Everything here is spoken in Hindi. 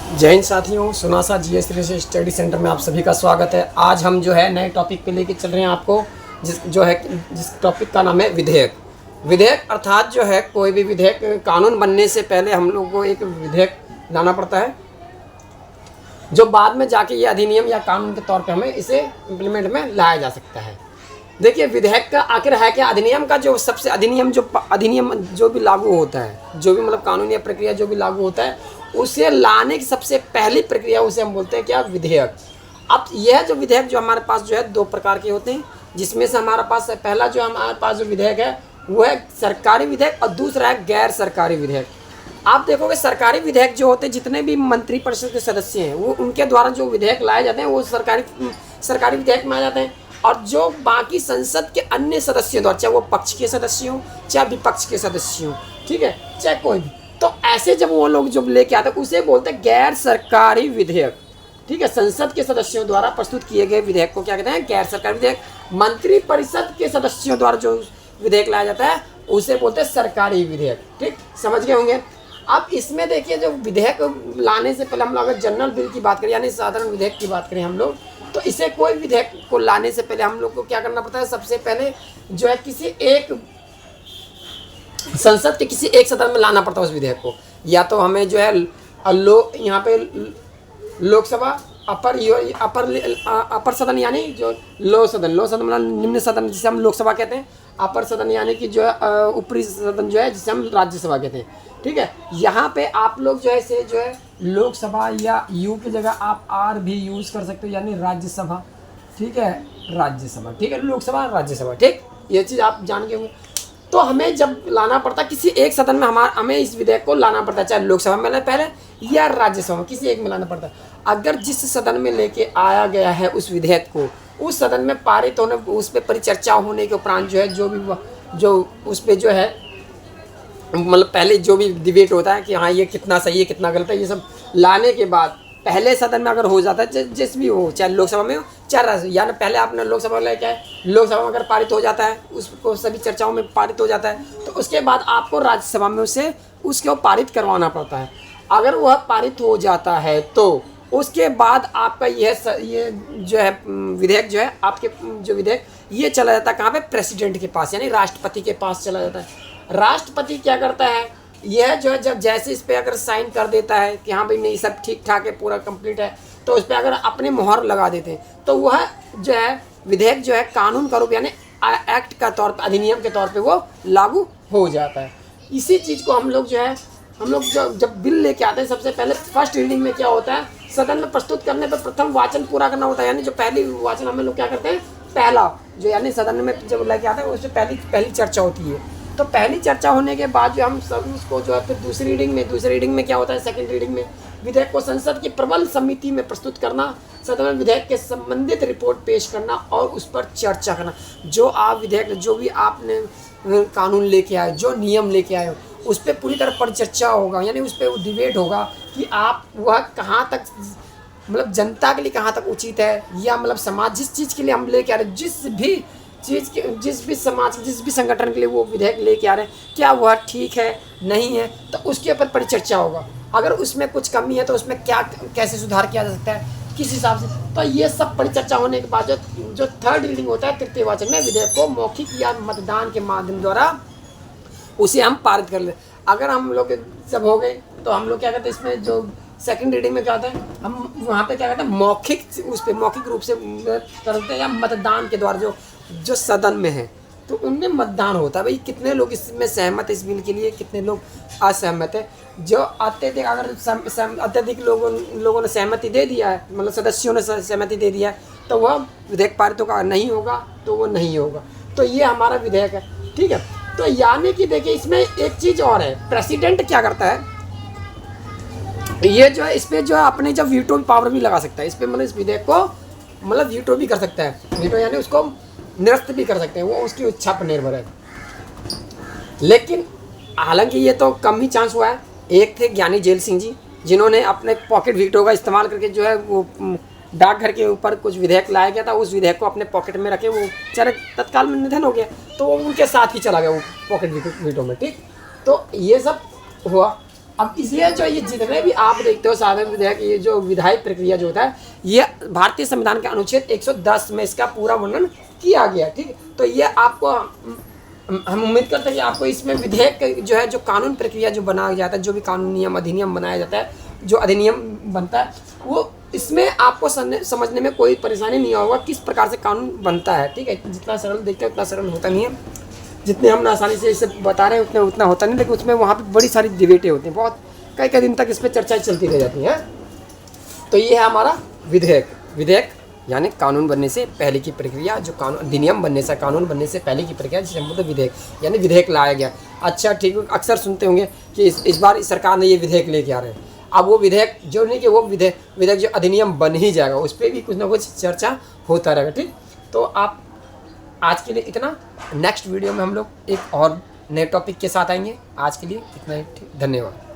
जय हिंद साथियों, सुनासा जीएस रिसर्च स्टडी सेंटर में आप सभी का स्वागत है। आज हम जो है नए टॉपिक पे लेके चल रहे हैं आपको, जिस टॉपिक का नाम है विधेयक। विधेयक अर्थात जो है कोई भी विधेयक कानून बनने से पहले हम लोग को एक विधेयक लाना पड़ता है, जो बाद में जाके ये अधिनियम या कानून के तौर पे हमें इसे इम्प्लीमेंट में लाया जा सकता है। देखिए, विधेयक का आखिर है क्या? अधिनियम का जो सबसे अधिनियम जो भी लागू होता है, जो भी मतलब कानूनी प्रक्रिया जो भी लागू होता है, उसे लाने की सबसे पहली प्रक्रिया उसे हम बोलते हैं क्या? विधेयक। अब यह जो विधेयक जो हमारे पास जो है दो प्रकार के होते हैं, जिसमें से हमारे पास पहला जो हमारे पास जो विधेयक है वो है सरकारी विधेयक और दूसरा है गैर सरकारी विधेयक। आप देखोगे सरकारी विधेयक जो होते हैं, जितने भी मंत्रिपरिषद के सदस्य हैं वो उनके द्वारा जो विधेयक लाए जाते हैं वो सरकारी विधेयक में आ जाते हैं। और जो बाकी संसद के अन्य सदस्यों द्वारा, चाहे वो पक्ष के सदस्य हों चाहे विपक्ष के सदस्य हों, ठीक है, चाहे कोई भी, तो ऐसे जब वो लोग जब लेके आते हैं उसे बोलते हैं गैर सरकारी विधेयक। ठीक है, संसद के सदस्यों द्वारा प्रस्तुत किए गए विधेयक को क्या कहते हैं? गैर सरकारी विधेयक। मंत्रिपरिषद के सदस्यों द्वारा जो विधेयक लाया जाता है उसे बोलते हैं सरकारी विधेयक। ठीक, समझ गए होंगे। अब इसमें देखिए, जो विधेयक लाने से पहले हम लोग अगर जनरल बिल की बात करें यानी साधारण विधेयक की बात करें हम लोग, तो इसे कोई विधेयक को लाने से पहले हम लोग को क्या करना पड़ता है? सबसे पहले जो है किसी एक संसद के किसी एक सदन में लाना पड़ता है उस विधेयक को। या तो हमें जो है यहाँ पे लोकसभा अपर सदन यानी जो लो सदन मतलब निम्न सदन जिसे हम लोकसभा कहते हैं, अपर सदन यानी कि जो है ऊपरी सदन जो है जिसे हम राज्यसभा कहते हैं। ठीक है, यहाँ पे आप लोग जो है इसे जो है लोकसभा या यू की जगह आप आर भी यूज़ कर सकते हो, यानी राज्यसभा। ठीक है, राज्यसभा। ठीक है, लोकसभा राज्यसभा। ठीक, ये चीज़ आप जान के होंगे। तो हमें जब लाना पड़ता है किसी एक सदन में, हमें इस विधेयक को लाना पड़ता है, चाहे लोकसभा में लाना पहले या राज्यसभा में, किसी एक में लाना पड़ता है। अगर जिस सदन में लेके आया गया है उस विधेयक को, उस सदन में पारित होने, उस पर परिचर्चा होने के उपरांत जो है जो उस पर जो है मतलब पहले जो भी डिबेट होता है कि हाँ ये कितना सही है कितना गलत है, ये सब लाने के बाद पहले सदन में अगर हो जाता है, जिस भी हो, चाहे लोकसभा में हो चाहे राज्यसभा, यानी पहले आपने लोकसभा में लेके आए, लोकसभा में अगर पारित हो जाता है, उसको सभी चर्चाओं में पारित हो जाता है, तो उसके बाद आपको राज्यसभा में उसको पारित करवाना पड़ता है। अगर वह पारित हो जाता है तो उसके बाद आपका ये जो है विधेयक जो है आपके जो विधेयक ये चला जाता है कहाँ पे? प्रेसिडेंट के पास, यानी राष्ट्रपति के पास चला जाता है। राष्ट्रपति क्या करता है? यह जो है जब जैसे इस पर अगर साइन कर देता है कि हाँ भाई नहीं सब ठीक ठाक है, पूरा कंप्लीट है, तो उस पर अगर अपने मोहर लगा देते हैं तो वह जो है विधेयक जो है कानून का रूप यानी एक्ट का तौर पर, अधिनियम के तौर पे वो लागू हो जाता है। इसी चीज़ को हम लोग जब बिल लेके आते हैं, सबसे पहले फर्स्ट रीडिंग में क्या होता है? सदन में प्रस्तुत करने पर प्रथम वाचन पूरा करना होता है, यानी जो पहली वाचन हम लोग क्या करते हैं? पहला जो यानी सदन में जब लेके आते हैं उससे पहली चर्चा होती है। तो पहली चर्चा होने के बाद जो हम सब उसको जो है फिर दूसरी रीडिंग में क्या होता है? सेकंड रीडिंग में विधेयक को संसद की प्रबल समिति में प्रस्तुत करना, सदन में विधेयक के संबंधित रिपोर्ट पेश करना और उस पर चर्चा करना। जो आप विधेयक जो भी आपने कानून लेके आए, जो नियम लेके आए, उस पर पूरी तरह परिचर्चा होगा, यानी उस पर डिबेट होगा कि आप वह कहाँ तक मतलब जनता के लिए कहाँ तक उचित है, या मतलब समाज जिस चीज़ के लिए हम लेके आ रहे हैं, जिस भी समाज जिस भी संगठन के लिए वो विधेयक लेके आ रहे हैं, क्या वह ठीक है नहीं है, तो उसके ऊपर परिचर्चा होगा। अगर उसमें कुछ कमी है तो उसमें कैसे सुधार किया जा सकता है, किस हिसाब से। तो ये सब परिचर्चा होने के बाद जो थर्ड रीडिंग होता है, तृतीय वाचन में, विधेयक को मौखिक या मतदान के माध्यम द्वारा उसे हम पारित कर ले। अगर हम लोग सब हो गए तो हम लोग क्या करते हैं? इसमें जो सेकंड रीडिंग में क्या होता है, हम वहाँ पे क्या करते हैं? मौखिक रूप से करते हैं, या मतदान के द्वारा जो सदन में है तो उनमें मतदान होता है, भाई कितने लोग इसमें सहमत है, इस बिल के लिए कितने लोग असहमत है। जो अत्यधिक लोगों ने सहमति दे दिया है, मतलब सदस्यों ने सहमति दे दिया है, तो वह विधेयक पारित होगा, नहीं होगा तो वो नहीं होगा। तो ये हमारा विधेयक है। ठीक है, तो यानी कि देखिए इसमें एक चीज़ और है, प्रेसिडेंट क्या करता है? ये जो है इस पर जो है अपने जब वीटो पावर भी लगा सकता है, इस पर मतलब इस विधेयक को मतलब वीटो भी कर सकता है। वीटो यानी उसको निरस्त भी कर सकते हैं, वो उसकी इच्छा पर निर्भर है। लेकिन हालांकि ये तो कम ही चांस हुआ है। एक थे ज्ञानी जेल सिंह जी, जिन्होंने अपने पॉकेट वीटो का इस्तेमाल करके जो है वो डाकघर के ऊपर कुछ विधेयक लाया गया था, उस विधेयक को अपने पॉकेट में रखे, वो बेचारे तत्काल में निधन हो गया, तो वो उनके साथ ही चला गया वो पॉकेट वीटो में। ठीक, तो ये सब हुआ। अब इसलिए जो ये जितने भी आप देखते हो साधारण विधेयक, ये जो विधायी प्रक्रिया जो होता है, ये भारतीय संविधान के अनुच्छेद 110 में इसका पूरा वर्णन किया गया। ठीक, तो ये आपको हम उम्मीद करते हैं कि आपको इसमें विधेयक जो है, जो कानून प्रक्रिया जो बनाया जाता है, जो भी कानून नियम अधिनियम बनाया जाता है, जो अधिनियम बनता है, वो इसमें आपको समझने में कोई परेशानी नहीं होगा किस प्रकार से कानून बनता है। ठीक है, जितना सरल देखते हैं उतना सरल होता नहीं है, जितने हम आसानी से इसे बता रहे हैं उतना होता नहीं, लेकिन उसमें वहाँ पे बड़ी सारी डिबेटें होती हैं, बहुत कई कई दिन तक इस पर चर्चाएं चलती रह जाती हैं। तो ये है हमारा विधेयक यानी कानून बनने से पहले की प्रक्रिया, जो कानून अधिनियम बनने से, कानून बनने से पहले की प्रक्रिया, जिसे हम बोलते हैं विधेयक, यानी विधेयक लाया गया। अच्छा ठीक है, अक्सर सुनते होंगे कि इस बार सरकार ने ये विधेयक लेके आ रहे हैं। अब वो विधेयक जो नहीं कि वो विधेयक जो अधिनियम बन ही जाएगा, उस पर भी कुछ ना कुछ चर्चा होता रहेगा। ठीक, तो आप आज के लिए इतना, नेक्स्ट वीडियो में हम लोग एक और नए टॉपिक के साथ आएंगे। आज के लिए इतना ही, ठीक, धन्यवाद।